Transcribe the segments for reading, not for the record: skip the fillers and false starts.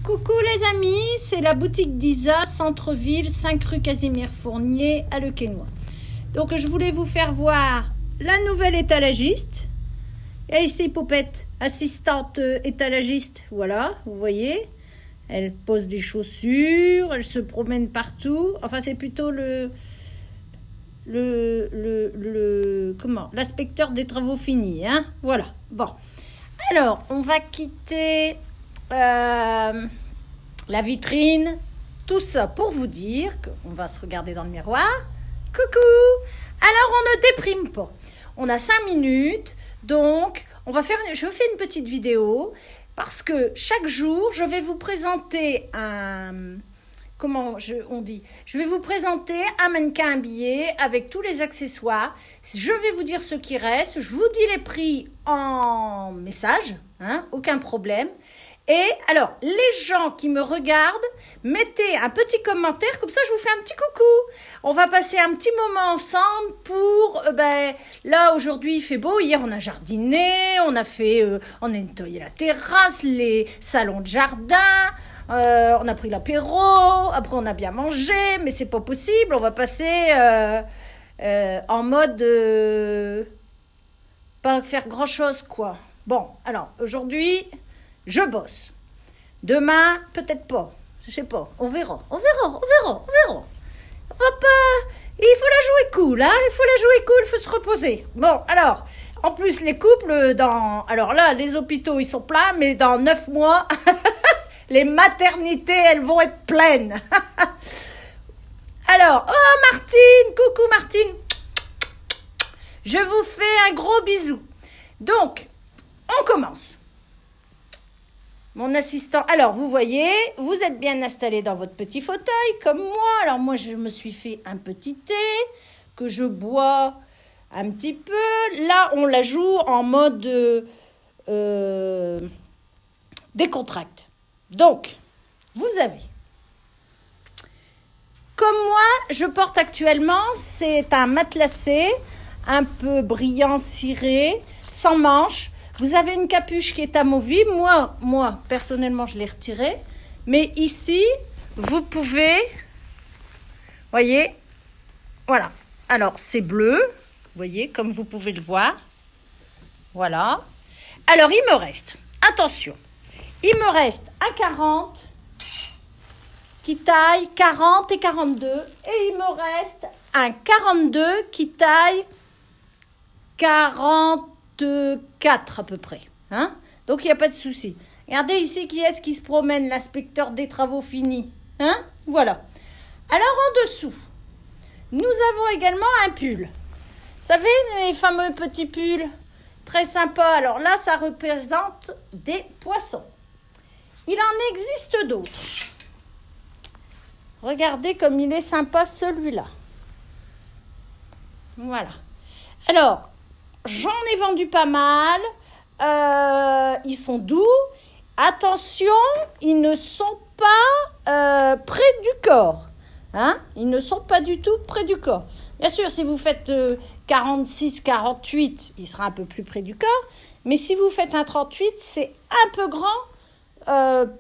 Coucou les amis, c'est la boutique d'Isa, centre-ville, 5 rue Casimir Fournier à Le Quesnoy. Donc je voulais vous faire voir la nouvelle étalagiste. Et ici Poupette, assistante étalagiste, voilà, vous voyez. Elle pose des chaussures, elle se promène partout. Enfin c'est plutôt l'inspecteur des travaux finis, hein. Voilà, bon. Alors, on va quitter la vitrine, tout ça pour vous dire qu'on va se regarder dans le miroir. Coucou! Alors, on ne déprime pas. On a 5 minutes, donc je fais une petite vidéo parce que chaque jour, je vais vous présenter je vais vous présenter un mannequin habillé avec tous les accessoires. Je vais vous dire ce qui reste. Je vous dis les prix en message, hein, aucun problème. Et alors, les gens qui me regardent, mettez un petit commentaire, comme ça je vous fais un petit coucou. On va passer un petit moment ensemble pour, là aujourd'hui il fait beau, hier on a jardiné, on a nettoyé la terrasse, les salons de jardin, on a pris l'apéro, après on a bien mangé, mais c'est pas possible, on va passer en mode pas faire grand chose quoi. Bon, alors aujourd'hui... je bosse. Demain, peut-être pas. Je sais pas. On verra. On va pas... Il faut la jouer cool, hein. Il faut se reposer. Bon, alors, en plus, les couples, alors là, les hôpitaux, ils sont pleins, mais dans 9 mois, les maternités, elles vont être pleines. Alors, oh, Martine, coucou Martine. Je vous fais un gros bisou. Donc, on commence. Mon assistant, alors vous voyez, vous êtes bien installé dans votre petit fauteuil comme moi. Alors moi je me suis fait un petit thé que je bois un petit peu. Là on la joue en mode décontracte. Donc vous avez, comme moi je porte actuellement, c'est un matelassé un peu brillant ciré, sans manches. Vous avez une capuche qui est amovible. Moi, personnellement, je l'ai retirée. Mais ici, vous pouvez... voyez, voilà. Alors, c'est bleu. Vous voyez, comme vous pouvez le voir. Voilà. Alors, il me reste... attention. Il me reste un 40 qui taille 40 et 42. Et il me reste un 42 qui taille 44 à peu près, hein. Donc il n'y a pas de souci. Regardez ici qui est-ce qui se promène, l'inspecteur des travaux finis, hein. Voilà. Alors en dessous, nous avons également un pull. Vous savez, les fameux petits pulls, très sympa. Alors là, ça représente des poissons. Il en existe d'autres. Regardez comme il est sympa celui-là. Voilà. Alors, j'en ai vendu pas mal. Ils sont doux. Attention, ils ne sont pas près du corps. Hein? Ils ne sont pas du tout près du corps. Bien sûr, si vous faites 46, 48, il sera un peu plus près du corps. Mais si vous faites un 38, c'est un peu grand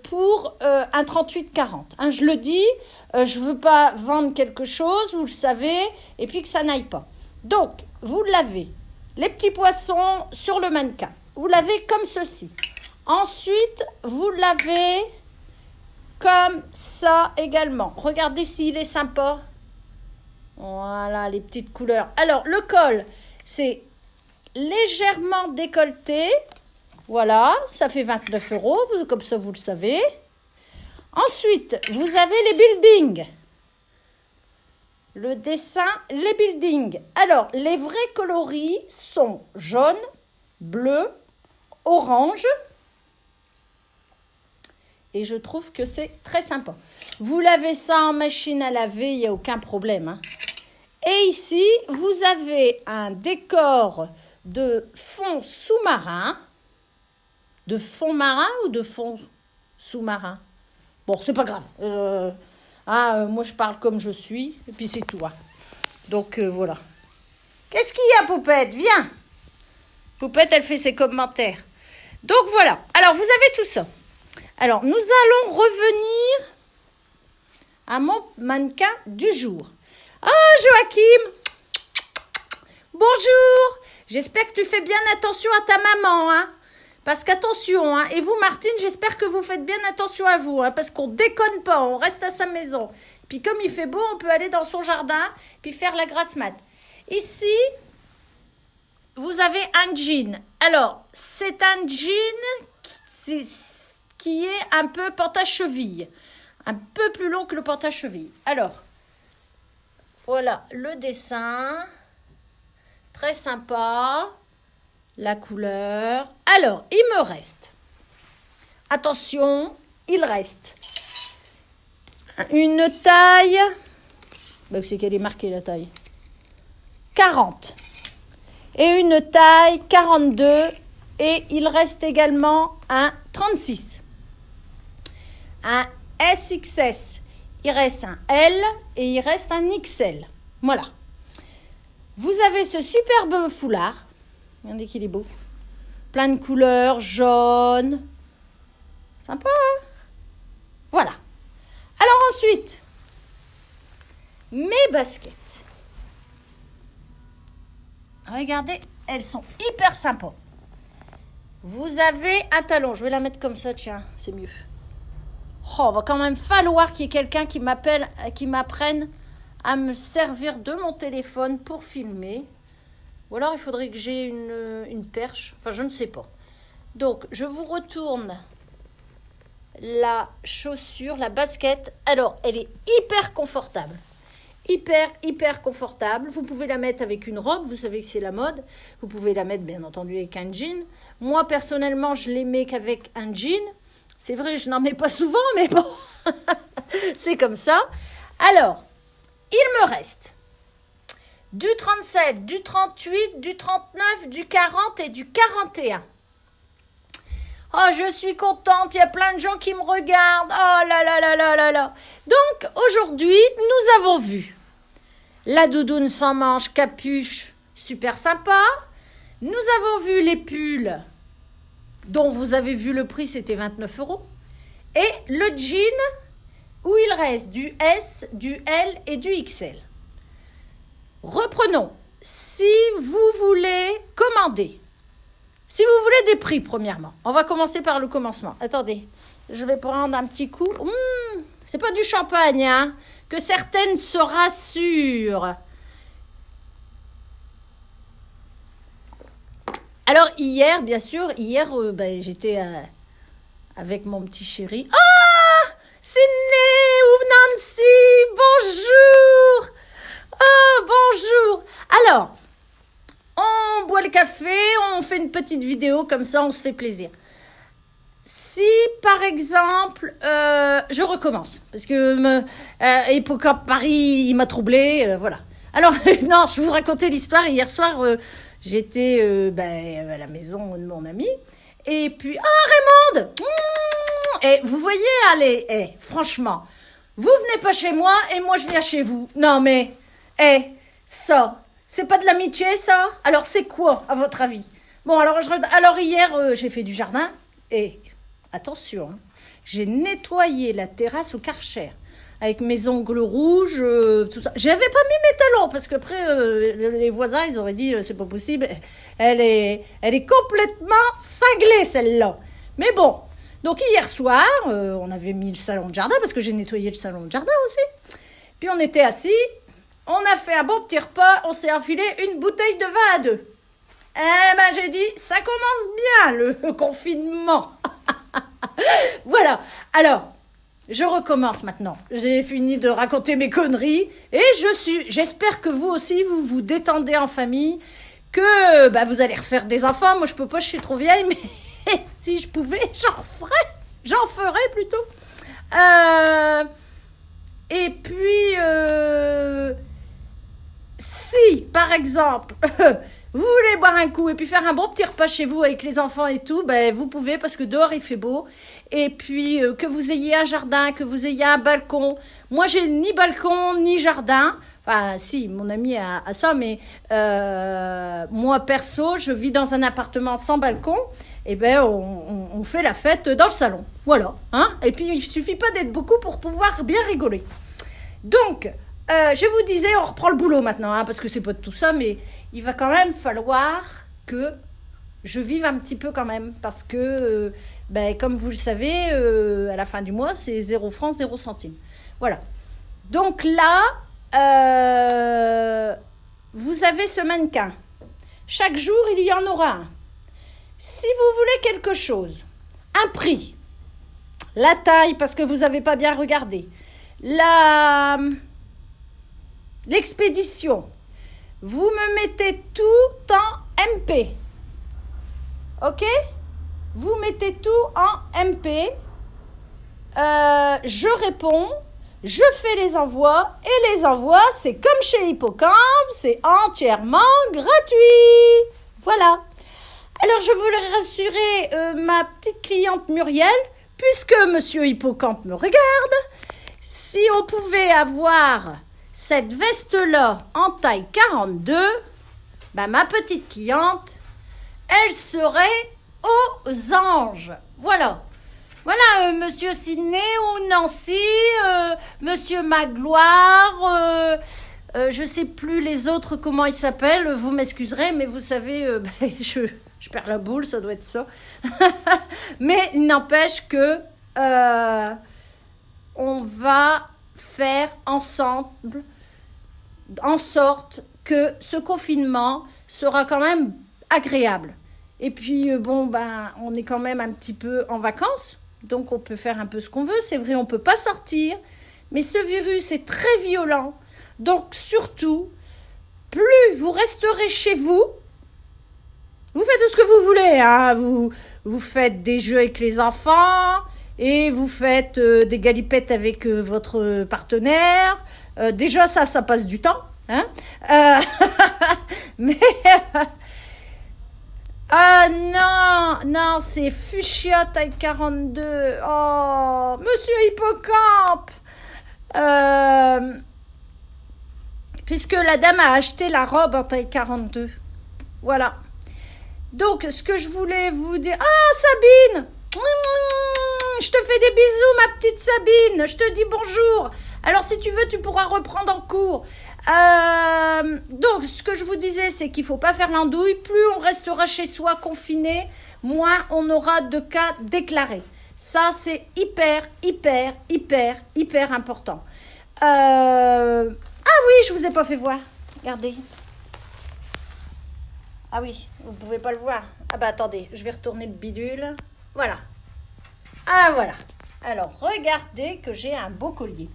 pour un 38-40. Hein, je le dis, je ne veux pas vendre quelque chose, vous le savez, et puis que ça n'aille pas. Donc, vous l'avez. Les petits poissons sur le mannequin. Vous l'avez comme ceci. Ensuite, vous l'avez comme ça également. Regardez s'il est sympa. Voilà, les petites couleurs. Alors, le col, c'est légèrement décolleté. Voilà, ça fait 29 €, comme ça vous le savez. Ensuite, vous avez les buildings. Le dessin, les buildings. Alors, les vrais coloris sont jaune, bleu, orange. Et je trouve que c'est très sympa. Vous lavez ça en machine à laver, il n'y a aucun problème, hein. Et ici, vous avez un décor de fond sous-marin. De fond marin ou de fond sous-marin? Bon, c'est pas grave. Moi, je parle comme je suis, et puis c'est tout. Hein. Donc, voilà. Qu'est-ce qu'il y a, Poupette? Viens. Poupette, elle fait ses commentaires. Donc, voilà. Alors, vous avez tout ça. Alors, nous allons revenir à mon mannequin du jour. Ah, Joachim! Bonjour! J'espère que tu fais bien attention à ta maman, hein? Parce qu'attention, hein, et vous Martine, j'espère que vous faites bien attention à vous, hein, parce qu'on déconne pas, on reste à sa maison. Puis comme il fait beau, on peut aller dans son jardin, puis faire la grasse mat. Ici, vous avez un jean. Alors, c'est un jean qui est un peu pantache-cheville, un peu plus long que le pantache-cheville. Alors, voilà le dessin, très sympa. La couleur. Alors, il me reste. Attention, il reste une taille. C'est qu'elle est marquée la taille. 40. Et une taille 42. Et il reste également un 36. Un SXS. Il reste un L et il reste un XL. Voilà. Vous avez ce superbe foulard. Regardez qu'il est beau. Plein de couleurs, jaune. Sympa, hein? Voilà. Alors ensuite, mes baskets. Regardez, elles sont hyper sympas. Vous avez un talon. Je vais la mettre comme ça, tiens, c'est mieux. Oh, va quand même falloir qu'il y ait quelqu'un qui m'apprenne à me servir de mon téléphone pour filmer. Ou alors, il faudrait que j'ai une perche. Enfin, je ne sais pas. Donc, je vous retourne la chaussure, la basket. Alors, elle est hyper confortable. Hyper confortable. Vous pouvez la mettre avec une robe. Vous savez que c'est la mode. Vous pouvez la mettre, bien entendu, avec un jean. Moi, personnellement, je les mets qu'avec un jean. C'est vrai, je n'en mets pas souvent, mais bon. C'est comme ça. Alors, il me reste du 37, du 38, du 39, du 40 et du 41. Oh, je suis contente, il y a plein de gens qui me regardent. Oh là là là là là là. Donc, aujourd'hui, nous avons vu la doudoune sans manches, capuche, super sympa. Nous avons vu les pulls, dont vous avez vu le prix, c'était 29 €. Et le jean, où il reste du S, du L et du XL. Reprenons. Si vous voulez commander, si vous voulez des prix, premièrement, on va commencer par le commencement. Attendez, je vais prendre un petit coup. C'est pas du champagne, hein, que certaines se rassurent. Alors, hier, bien sûr, j'étais avec mon petit chéri. Ah, Sydney ou Nancy, bonjour. Oh, bonjour. Alors, on boit le café, on fait une petite vidéo, comme ça, on se fait plaisir. Si, par exemple, je recommence, parce que Hippocampe Paris, il m'a troublée, voilà. Alors, non, je vais vous raconter l'histoire. Hier soir, j'étais à la maison de mon ami, et puis, Raymonde, et vous voyez, allez, franchement, vous venez pas chez moi, et moi, je viens chez vous. Non, mais, ça, c'est pas de l'amitié, ça? Alors, c'est quoi, à votre avis? Bon, alors hier, j'ai fait du jardin, et attention, hein, j'ai nettoyé la terrasse au Karcher avec mes ongles rouges, tout ça. J'avais pas mis mes talons parce qu'après, les voisins, ils auraient dit c'est pas possible. Elle est complètement cinglée, celle-là. Mais bon, donc hier soir, on avait mis le salon de jardin parce que j'ai nettoyé le salon de jardin aussi. Puis on était assis, on a fait un bon petit repas, on s'est enfilé une bouteille de vin à deux. J'ai dit, ça commence bien le confinement. Voilà, alors, je recommence maintenant. J'ai fini de raconter mes conneries et j'espère que vous aussi, vous vous détendez en famille, que vous allez refaire des enfants. Moi, je peux pas, je suis trop vieille, mais si je pouvais, j'en ferais plutôt. Et puis, si, par exemple... vous voulez boire un coup et puis faire un bon petit repas chez vous avec les enfants et tout, vous pouvez parce que dehors il fait beau. Et puis que vous ayez un jardin, que vous ayez un balcon. Moi j'ai ni balcon ni jardin. Enfin si, mon ami a ça, mais moi perso, je vis dans un appartement sans balcon. eh ben, on fait la fête dans le salon. Voilà. Hein, et puis, il suffit pas d'être beaucoup pour pouvoir bien rigoler. Donc, je vous disais, on reprend le boulot maintenant, hein, parce que c'est pas tout ça, mais il va quand même falloir que je vive un petit peu quand même, parce que, comme vous le savez, à la fin du mois, c'est 0 francs, 0 centimes. Voilà. Donc là, vous avez ce mannequin. Chaque jour, il y en aura un. Si vous voulez quelque chose, un prix, la taille, parce que vous n'avez pas bien regardé, l'expédition, vous me mettez tout en MP. Ok? Vous mettez tout en MP. Je réponds, je fais les envois. Et les envois, c'est comme chez Hippocampe, c'est entièrement gratuit. Voilà. Alors, je voulais rassurer ma petite cliente Muriel, puisque Monsieur Hippocampe me regarde, si on pouvait avoir cette veste-là en taille 42, ma petite cliente, elle serait aux anges. Voilà. Voilà, Monsieur Sidney ou Nancy, Monsieur Magloire, je sais plus les autres comment ils s'appellent, vous m'excuserez, mais vous savez, je perds la boule, ça doit être ça. Mais il n'empêche que on va faire ensemble en sorte que ce confinement sera quand même agréable. Et puis, on est quand même un petit peu en vacances, donc on peut faire un peu ce qu'on veut. C'est vrai, on ne peut pas sortir, mais ce virus est très violent. Donc, surtout, plus vous resterez chez vous, vous faites tout ce que vous voulez. Hein. Vous faites des jeux avec les enfants et vous faites des galipettes avec votre partenaire. Déjà, ça passe du temps. Hein. Mais... non, c'est fuchsia taille 42. Oh, Monsieur Hippocampe. Puisque la dame a acheté la robe en taille 42. Voilà. Donc, ce que je voulais vous dire... Ah, Sabine, je te fais des bisous, ma petite Sabine. Je te dis bonjour. Alors, si tu veux, tu pourras reprendre en cours. Donc, ce que je vous disais, c'est qu'il ne faut pas faire l'andouille. Plus on restera chez soi confiné, moins on aura de cas déclarés. Ça, c'est hyper important. Ah oui, je ne vous ai pas fait voir. Regardez. Ah oui, vous ne pouvez pas le voir. Ah attendez, je vais retourner le bidule. Voilà. Ah voilà. Alors, regardez que j'ai un beau collier.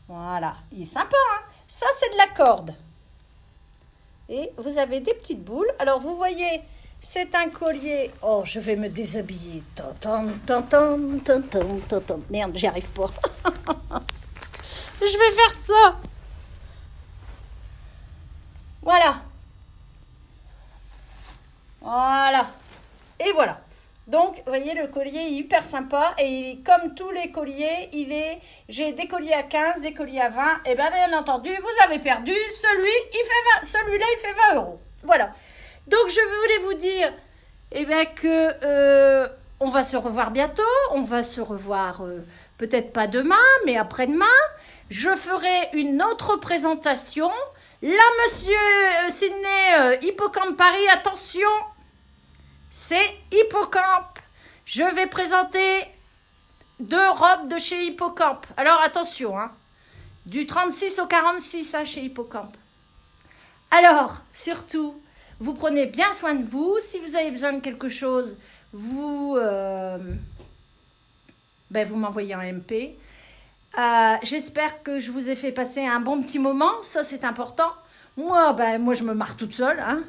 Voilà. Il est sympa, hein. Ça, c'est de la corde. Et vous avez des petites boules. Alors, vous voyez, c'est un collier. Oh, je vais me déshabiller. Merde, j'y arrive pas. Je vais faire ça. Voilà. Voilà. Et voilà. Donc, vous voyez, le collier est hyper sympa. Et comme tous les colliers, j'ai des colliers à 15, des colliers à 20. Et bien entendu, vous avez perdu. Celui-là, il fait 20 €. Voilà. Donc, je voulais vous dire que on va se revoir bientôt. On va se revoir peut-être pas demain, mais après-demain. Je ferai une autre présentation. Là, Monsieur Sidney, Hippocampe Paris, attention. C'est Hippocampe. Je vais présenter 2 robes de chez Hippocampe. Alors attention, hein. Du 36 au 46 chez Hippocampe. Alors, surtout, vous prenez bien soin de vous. Si vous avez besoin de quelque chose, vous m'envoyez un MP. J'espère que je vous ai fait passer un bon petit moment. Ça, c'est important. Moi, je me marre toute seule, hein.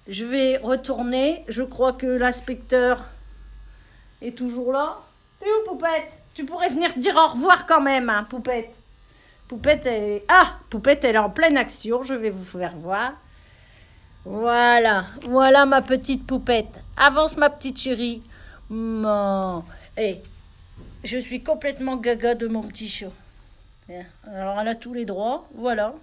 Je vais retourner. Je crois que l'inspecteur est toujours là. T'es où, Poupette? Tu pourrais venir dire au revoir quand même, hein, Poupette. Poupette, Poupette, elle est en pleine action. Je vais vous faire voir. Voilà ma petite Poupette. Avance, ma petite chérie. Je suis complètement gaga de mon petit chat. Alors, elle a tous les droits. Voilà.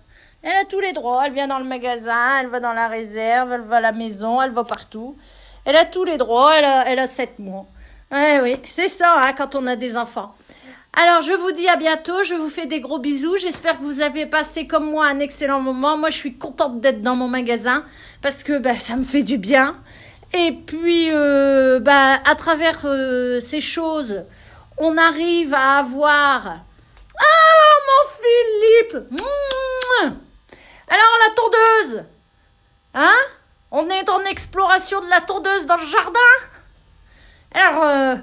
Elle a tous les droits. Elle vient dans le magasin, elle va dans la réserve, elle va à la maison, elle va partout. Elle a tous les droits, elle a 7 mois. Ouais, oui, c'est ça, hein, quand on a des enfants. Alors, je vous dis à bientôt, je vous fais des gros bisous. J'espère que vous avez passé comme moi un excellent moment. Moi, je suis contente d'être dans mon magasin parce que ça me fait du bien. Et puis, à travers ces choses, on arrive à avoir... Ah, mon Philippe! Mouah. Alors, la tondeuse, hein? On est en exploration de la tondeuse dans le jardin. Alors,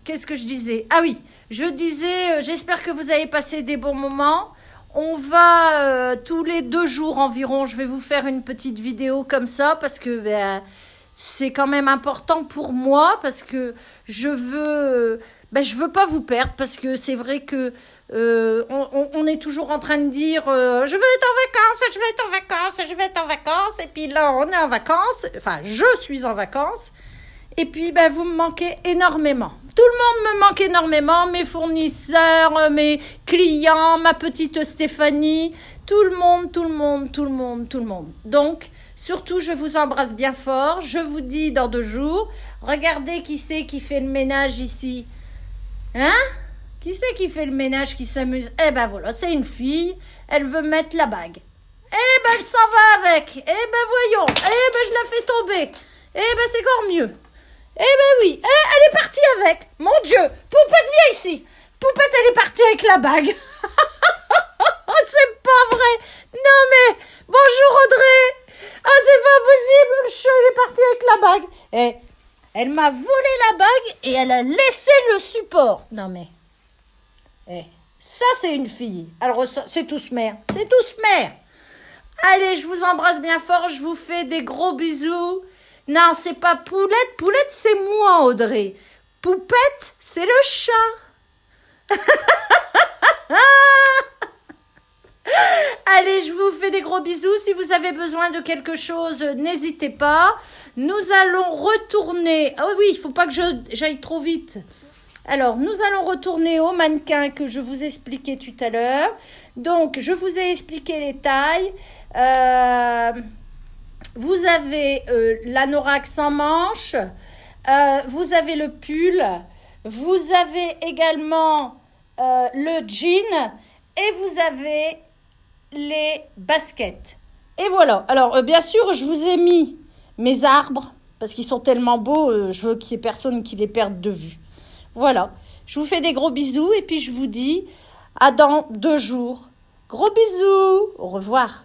qu'est-ce que je disais? Ah oui, je disais, j'espère que vous avez passé des bons moments. On va, tous les 2 jours environ, je vais vous faire une petite vidéo comme ça parce que c'est quand même important pour moi parce que je veux pas vous perdre parce que c'est vrai que on est toujours en train de dire je vais être en vacances, je vais être en vacances, je vais être en vacances et puis là on est en vacances, enfin je suis en vacances et puis vous me manquez énormément. Tout le monde me manque énormément, mes fournisseurs, mes clients, ma petite Stéphanie, tout le monde. Donc, surtout, je vous embrasse bien fort. Je vous dis dans 2 jours, regardez qui c'est qui fait le ménage ici. Hein? Qui c'est qui fait le ménage, qui s'amuse? Voilà, c'est une fille, elle veut mettre la bague. Elle s'en va avec. Voyons. Je la fais tomber. C'est encore mieux. Oui, elle est partie avec. Mon Dieu, Poupette, viens ici. Poupette, elle est partie avec la bague. C'est pas vrai. Non mais, bonjour Audrey. C'est pas possible, le chat il est parti avec la bague. Elle m'a volé la bague et elle a laissé le support. Non mais, ça c'est une fille. Alors c'est tous mère. Allez, je vous embrasse bien fort, je vous fais des gros bisous. Non, c'est pas Poulette. Poulette, c'est moi, Audrey. Poupette, c'est le chat. Allez, je vous fais des gros bisous. Si vous avez besoin de quelque chose, n'hésitez pas. Nous allons retourner... Ah oui, il faut pas que j'aille trop vite. Alors, nous allons retourner au mannequin que je vous expliquais tout à l'heure. Donc, je vous ai expliqué les tailles. Vous avez l'anorak sans manches, vous avez le pull, vous avez également le jean et vous avez les baskets. Et voilà. Alors, bien sûr, je vous ai mis mes arbres parce qu'ils sont tellement beaux, je veux qu'il n'y ait personne qui les perde de vue. Voilà. Je vous fais des gros bisous et puis je vous dis à dans 2 jours. Gros bisous. Au revoir.